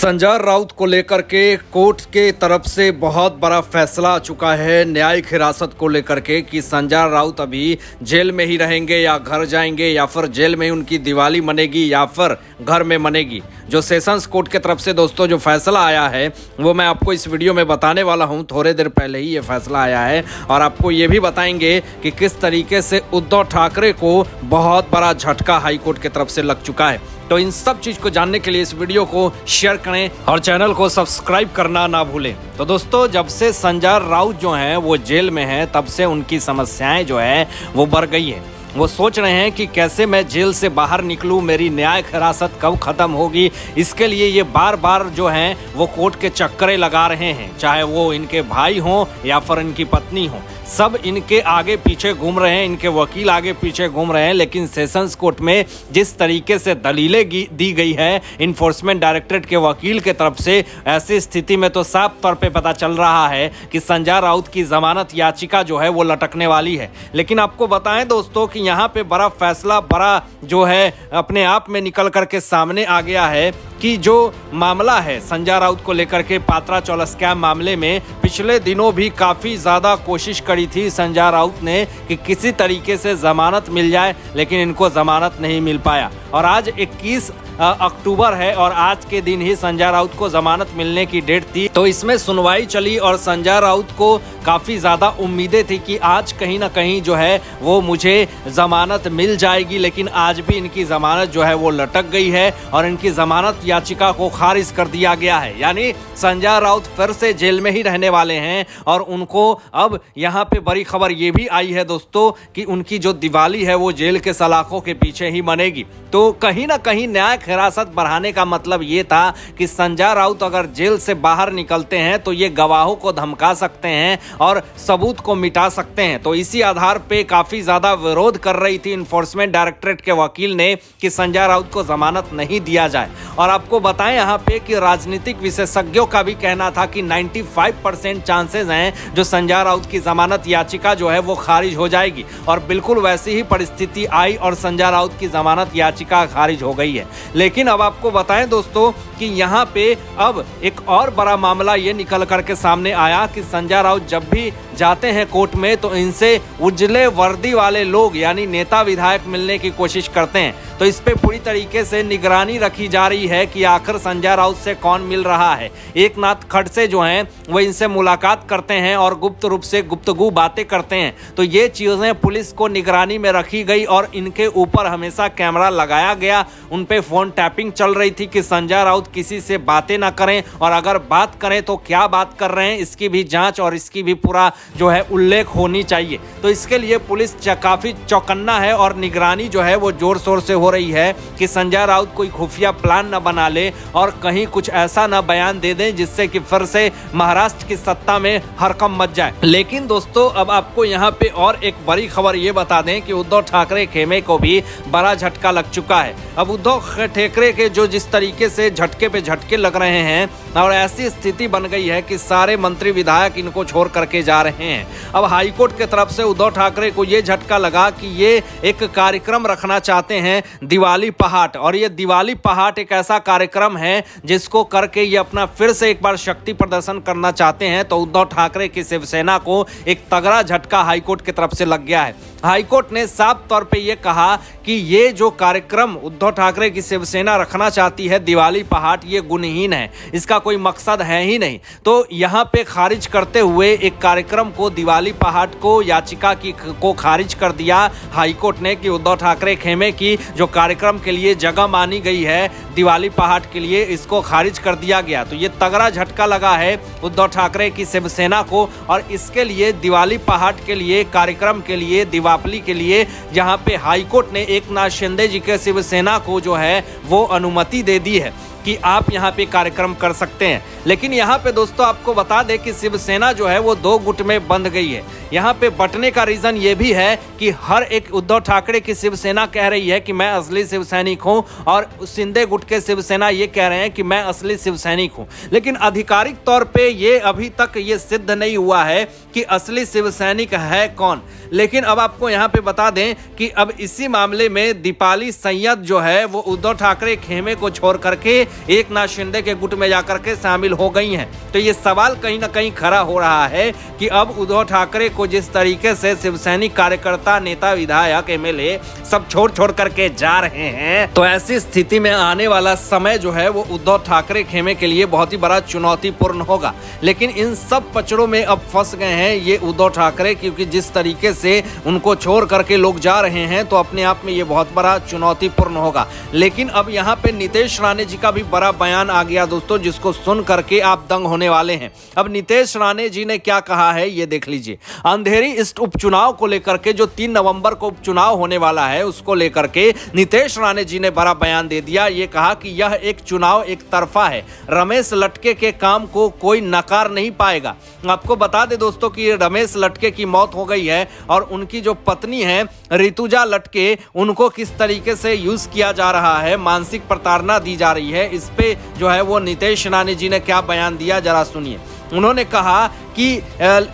संजय राउत को लेकर के कोर्ट के तरफ से बहुत बड़ा फैसला आ चुका है न्यायिक हिरासत को लेकर के कि संजय राउत अभी जेल में ही रहेंगे या घर जाएंगे या फिर जेल में ही उनकी दिवाली मनेगी या फिर घर में मनेगी। जो सेशंस कोर्ट के तरफ से दोस्तों जो फैसला आया है वो मैं आपको इस वीडियो में बताने वाला हूं। थोड़े देर पहले ही ये फैसला आया है और आपको ये भी बताएंगे कि किस तरीके से उद्धव ठाकरे को बहुत बड़ा झटका हाईकोर्ट की तरफ से लग चुका है। तो इन सब चीज को जानने के लिए इस वीडियो को शेयर करें और चैनल को सब्सक्राइब करना ना भूलें। तो दोस्तों जब से संजय राउत जो हैं वो जेल में हैं तब से उनकी समस्याएं जो है वो बढ़ गई है। वो सोच रहे हैं कि कैसे मैं जेल से बाहर निकलूं, मेरी न्यायिक हिरासत कब खत्म होगी। इसके लिए ये बार बार जो हैं वो कोर्ट के चक्करे लगा रहे हैं, चाहे वो इनके भाई हों या फिर इनकी पत्नी हो, सब इनके आगे पीछे घूम रहे हैं, इनके वकील आगे पीछे घूम रहे हैं। लेकिन सेशंस कोर्ट में जिस तरीके से दलीलें दी गई है इन्फोर्समेंट डायरेक्टरेट के वकील के तरफ से, ऐसी स्थिति में तो साफ तौर पे पता चल रहा है कि संजय राउत की जमानत याचिका जो है वो लटकने वाली है। लेकिन आपको बताएं दोस्तों कि यहाँ पे बड़ा फैसला बड़ा जो है अपने आप में निकल करके सामने आ गया है कि जो मामला है संजय राउत को लेकर के पात्रा चौल स्कैम मामले में पिछले दिनों भी काफ़ी ज़्यादा कोशिश करी थी संजय राउत ने कि किसी तरीके से ज़मानत मिल जाए, लेकिन इनको ज़मानत नहीं मिल पाया। और आज 21 अक्टूबर है और आज के दिन ही संजय राउत को जमानत मिलने की डेट थी। तो इसमें सुनवाई चली और संजय राउत को काफ़ी ज़्यादा उम्मीदें थी कि आज कहीं ना कहीं जो है वो मुझे ज़मानत मिल जाएगी। लेकिन आज भी इनकी ज़मानत जो है वो लटक गई है और इनकी ज़मानत याचिका को खारिज कर दिया गया है। यानी संजय राउत फिर से जेल में ही रहने वाले हैं और उनको अब यहाँ पे बड़ी खबर ये भी आई है दोस्तों कि उनकी जो दिवाली है वो जेल के सलाखों के पीछे ही मनेगी। तो कहीं ना कहीं न्यायिक हिरासत बढ़ाने का मतलब ये था कि संजय राउत अगर जेल से बाहर निकलते हैं तो ये गवाहों को धमका सकते हैं और सबूत को मिटा सकते हैं। तो इसी आधार पे काफी ज्यादा विरोध कर रही थी इन्फोर्समेंट डायरेक्टरेट के वकील ने कि संजय राउत को जमानत नहीं दिया जाए। और आपको बताएं यहाँ पे कि राजनीतिक विशेषज्ञों का भी कहना था कि 95% चांसेस हैं जो संजय राउत की जमानत याचिका जो है वो खारिज हो जाएगी। और बिल्कुल वैसी ही परिस्थिति आई और संजय राउत की जमानत याचिका खारिज हो गई है। लेकिन अब आपको बताएं दोस्तों कि यहाँ पे अब एक और बड़ा मामला ये निकल करके सामने आया कि संजय राउत जब भी जाते हैं कोर्ट में तो इनसे उजले वर्दी वाले लोग यानी नेता विधायक मिलने की कोशिश करते हैं। तो इस पे पूरी तरीके से निगरानी रखी जा रही है कि आखिर संजय राउत से कौन मिल रहा है। एकनाथ खड़से जो हैं वो इनसे मुलाकात करते हैं और गुप्त रूप से गुप्तगू बातें करते हैं। तो ये चीज़ें पुलिस को निगरानी में रखी गई और इनके ऊपर हमेशा कैमरा लगाया गया। उन पे फोन टैपिंग चल रही थी कि संजय राउत किसी से बातें ना करें और अगर बात करें तो क्या बात कर रहे हैं इसकी भी जांच और इसकी भी पूरा जो है उल्लेख होनी चाहिए। तो इसके लिए पुलिस काफ़ी चौकन्ना है और निगरानी जो है वो जोर शोर से हो रही है कि संजय राउत कोई खुफिया प्लान न बना ले और कहीं कुछ ऐसा न बयान दे दें जिससे कि फिर से महाराष्ट्र की सत्ता में हड़कंप मच जाए। लेकिन दोस्तों अब आपको यहाँ पे और एक बड़ी खबर ये बता दें कि उद्धव ठाकरे खेमे को भी बड़ा झटका लग चुका है। अब उद्धव ठाकरे के जो जिस तरीके से झटके पे झटके लग रहे हैं और ऐसी स्थिति बन गई है कि सारे मंत्री विधायक इनको छोड़ करके जा रहे हैं। अब हाईकोर्ट की तरफ से उद्धव ठाकरे को ये झटका लगा कि ये एक कार्यक्रम रखना चाहते हैं दिवाली पहाट। और ये दिवाली पहाट एक ऐसा कार्यक्रम है जिसको करके ये अपना फिर से एक बार शक्ति प्रदर्शन करना चाहते हैं। तो उद्धव ठाकरे की शिवसेना को एक तगड़ा झटका हाईकोर्ट की तरफ से लग गया है। हाईकोर्ट ने साफ तौर पे ये कहा कि ये जो कार्यक्रम उद्धव ठाकरे की शिवसेना रखना चाहती है दिवाली पहाट ये गुणहीन है, इसका कोई मकसद है ही नहीं। तो यहाँ पे खारिज करते हुए एक कार्यक्रम को दिवाली पहाट को याचिका को खारिज कर दिया हाईकोर्ट ने कि उद्धव ठाकरे खेमे की जो कार्यक्रम के लिए जगह मानी गई है दिवाली पहाट के लिए इसको खारिज कर दिया गया। तो ये तगड़ा झटका लगा है उद्धव ठाकरे की शिवसेना को और इसके लिए दिवाली पहाट के लिए कार्यक्रम के लिए दीपावली के लिए जहां पे हाईकोर्ट ने एकनाथ शिंदे जी के शिवसेना को जो है वो अनुमति दे दी है कि आप यहाँ पे कार्यक्रम कर सकते हैं। लेकिन यहाँ पे दोस्तों आपको बता दें कि शिवसेना जो है वो दो गुट में बंध गई है। यहाँ पे बंटने का रीजन ये भी है कि हर एक उद्धव ठाकरे की शिवसेना कह रही है कि मैं असली शिव सैनिक हूँ और शिंदे गुट के शिवसेना ये कह रहे हैं कि मैं असली शिव सैनिक हूँ। लेकिन आधिकारिक तौर पे ये अभी तक ये सिद्ध नहीं हुआ है कि असली शिव सैनिक है कौन। लेकिन अब आपको यहाँ पे बता दें कि अब इसी मामले में दीपाली सैयद जो है वो उद्धव ठाकरे खेमे को छोड़ करके एकनाथ शिंदे के गुट में जाकर के शामिल हो गई हैं। तो ये सवाल कहीं ना कहीं खड़ा हो रहा है कि अब उद्धव ठाकरे को जिस तरीके से शिवसैनिक कार्यकर्ता, नेता, विधायक, एमएलए सब छोड़ करके जा रहे हैं, तो ऐसी स्थिति में आने वाला समय जो है वो उद्धव ठाकरे खेमे के लिए बहुत ही बड़ा चुनौतीपूर्ण होगा। लेकिन इन सब पचड़ों में अब फंस गए हैं ये उद्धव ठाकरे, क्योंकि जिस तरीके से उनको छोड़ करके लोग जा रहे हैं तो अपने आप में ये बहुत बड़ा चुनौतीपूर्ण होगा। लेकिन अब यहाँ पे नीतीश राणे जी का भी बड़ा बयान आ गया दोस्तों, जिसको सुन करके आप दंग होने वाले हैं। अब नीतीश राणे जी ने क्या कहा है ये देख लीजिए। अंधेरी इस उपचुनाव को लेकर के जो 3 नवंबर को उपचुनाव होने वाला है उसको लेकर के नीतीश राणे जी ने बड़ा बयान दे दिया। ये कहा कि यह एक चुनाव एक तरफा है, रमेश लटके के काम को कोई नकार नहीं पाएगा। आपको बता दे दोस्तों कि रमेश लटके की मौत हो गई है और उनकी जो पत्नी है ऋतुजा लटके, उनको किस तरीके से यूज किया जा रहा है, मानसिक प्रताड़ना दी जा रही है, इस पे जो है वो नीतीश राणे जी ने क्या बयान दिया जरा सुनिए। उन्होंने कहा कि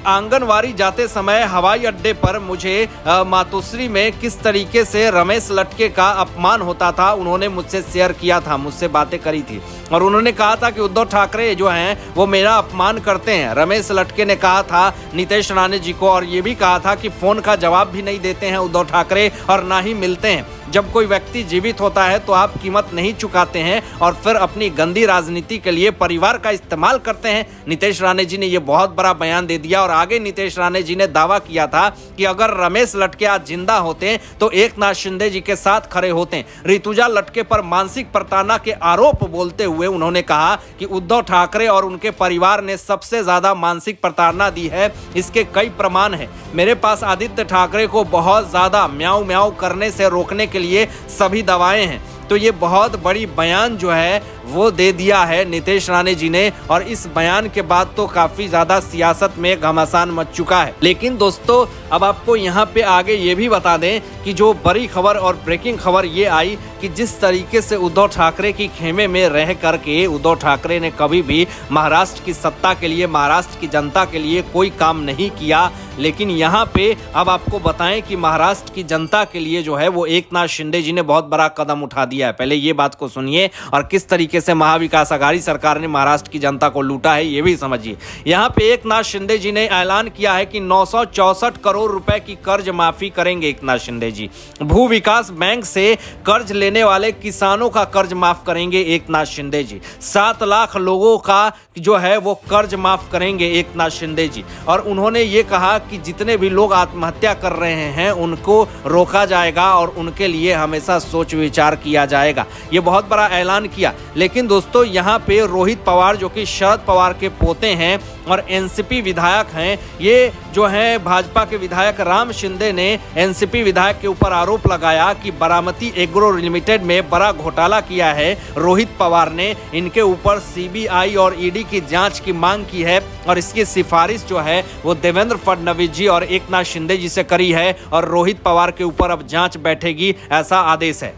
आंगनवाड़ी जाते समय हवाई अड्डे पर मुझे मातोश्री में किस तरीके से रमेश लटके का अपमान होता था, उन्होंने मुझसे शेयर किया था, मुझसे बातें करी थी और उन्होंने कहा था कि उद्धव ठाकरे जो हैं वो मेरा अपमान करते हैं। रमेश लटके ने कहा था नीतीश राणे जी को, और ये भी कहा था कि फोन का जवाब भी नहीं देते हैं उद्धव ठाकरे और ना ही मिलते हैं। जब कोई व्यक्ति जीवित होता है तो आप कीमत नहीं चुकाते हैं और फिर अपनी गंदी राजनीति के लिए परिवार का इस्तेमाल करते हैं। नीतीश राणे जी ने यह बहुत बड़ा बयान दे दिया और आगे नीतीश राणे जी ने दावा किया था कि अगर रमेश लटके आज जिंदा होते तो एकनाथ शिंदे जी के साथ खड़े होते। ऋतुजा लटके पर मानसिक प्रताड़ना के आरोप बोलते हुए उन्होंने कहा कि उद्धव ठाकरे और उनके परिवार ने सबसे ज्यादा मानसिक प्रताड़ना दी है, इसके कई प्रमाण हैं। मेरे पास आदित्य ठाकरे को बहुत ज्यादा म्याऊं म्याऊं करने से रोकने के लिए सभी दवाएं हैं। तो ये बहुत बड़ी बयान जो है वो दे दिया है नीतीश राणे जी ने, और इस बयान के बाद तो काफी ज्यादा सियासत में घमासान मच चुका है। लेकिन दोस्तों अब आपको यहाँ पे आगे ये भी बता दें कि जो बड़ी खबर और ब्रेकिंग खबर ये आई कि जिस तरीके से उद्धव ठाकरे की खेमे में रह करके उद्धव ठाकरे ने कभी भी महाराष्ट्र की सत्ता के लिए, महाराष्ट्र की जनता के लिए कोई काम नहीं किया। लेकिन यहाँ पे अब आपको बताएं कि महाराष्ट्र की जनता के लिए जो है वो एकनाथ शिंदे जी ने बहुत बड़ा कदम उठा दिया है। पहले ये बात को सुनिए और किस तरीके से महाविकास आघाड़ी सरकार ने महाराष्ट्र की जनता को लूटा है ये भी समझिए। यहाँ पे एकनाथ शिंदे जी ने ऐलान किया है कि 964 करोड़ रुपए की कर्ज माफी करेंगे एकनाथ शिंदे जी। भू विकास बैंक से कर्ज लेने वाले किसानों का कर्ज माफ करेंगे एकनाथ शिंदे जी। 7 लाख लोगों का जो है वो कर्ज माफ करेंगे एकनाथ शिंदे जी। और उन्होंने ये कहा कि जितने भी लोग आत्महत्या कर रहे हैं उनको रोका जाएगा और उनके लिए हमेशा सोच विचार किया जाएगा। ये बहुत बड़ा ऐलान किया। लेकिन दोस्तों यहाँ पे रोहित पवार जो कि शरद पवार के पोते हैं और एनसीपी विधायक हैं, ये जो है भाजपा के विधायक राम शिंदे ने एनसीपी विधायक के ऊपर आरोप लगाया कि बारामती एग्रो लिमिटेड में बड़ा घोटाला किया है। रोहित पवार ने इनके ऊपर सीबीआई और ईडी की जांच की मांग की है और इसकी सिफारिश जो है वो देवेंद्र फडणवीस जी और एकनाथ शिंदे जी से करी है और रोहित पवार के ऊपर अब जांच बैठेगी, ऐसा आदेश है।